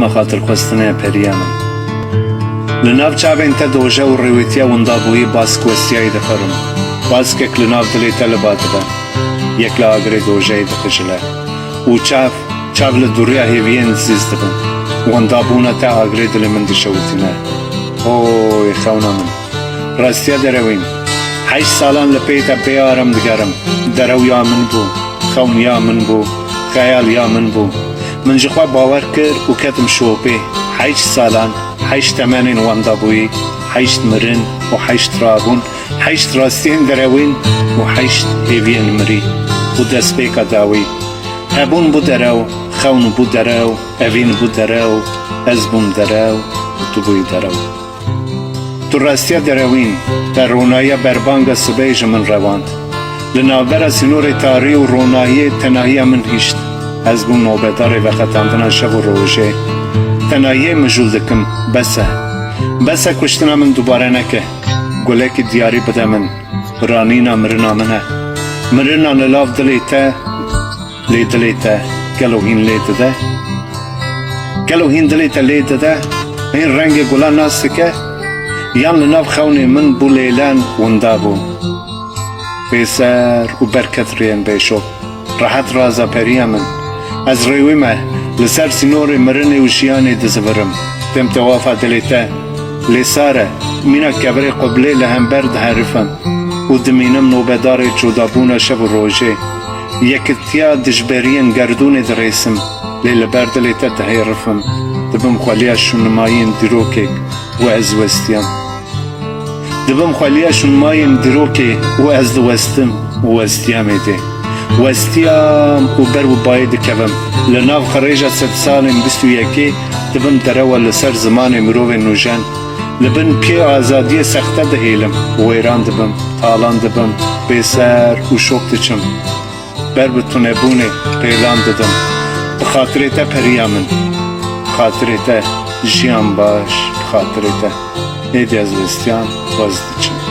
dema xatir xwestinê periya min. Li nav çavên te doje û rêwîtiya wendabûyî bask westiyayê dixwerim. Baskek li nav dilê te li ba dibe. Yek li agirê dojeyê dixijile. û çav li duriya hêviyên zîz dibin. Wendabûna te agirê dilê min dişewitîne. Oy xewna min. Rastiya derewîn. 8 salan li pê te bêaram digerim. Derew ya min bû. Xewn ya min bû. Xeyal ya min bû. Min ji xwe bawer kir û ketim şopê. 8 salan, 8 temenên wendabûyî, 8 mirin û 8 rabûn, 8 rastiyên derewîn û 8 hêviyên mirî û destpêka dawî. Hebûn bû derew, xewn bû derew, evîn bû derew, ez bûm derew û tu bûyî derew. Tu rastiya derewîn, te ronaya berbanga sibê ji min rewand. Li navbera sînorê tarî û ronahiyê tenahiya min hîşt. Ez bûm nobedarê veqetandina şev û rojê. Tenahiyê mijûl dikim, bes e. Bes e kuştina min dubare neke. Gulekî diyarî bide min. Ranîna mirina min e. Mirina li lav dilê te, lê dilê te gelo hîn lê dide? Gelo hîn dilê te lê dide? Hîn rengê gulan nas dike? Yan li nav xewnê min bû lêlen wendabû. Bêser û berketiriyên bêşop. Rehet raza periya min. Ez rêwî me li ser sînorê mirinê û jiyanê dizivirim. Dem tewafa dilê te. Lê sare, mîna kevirê qubilê li hember diherifim û dimînim nobedarê cudabûna şev û rojê. Yekitiya dijberiyên gerdûnê dirêsim, lê li ber dilê te dihêrifim. Dibim xweliya şûnimayên dîrokek û ez westiyam. Dibim xweliya şûnimayên dîrokê û ez diwestim û westiyamê dê. Westiyam û ber û bayê dikevim. Li nav xerêja sed salên 21 dibim derewa li ser zimanê mirovên nûjen. Li bin piyê azadiyê sexte dihêlim. Wêran dibim, talan dibim, bêser û şok diçim. Ber bi tunebûnê pêlan didim. Bi xatirê te periya min. Xatirê te jiyan baş, bi xatirê te. Êdî ez westiyan, wez diçim.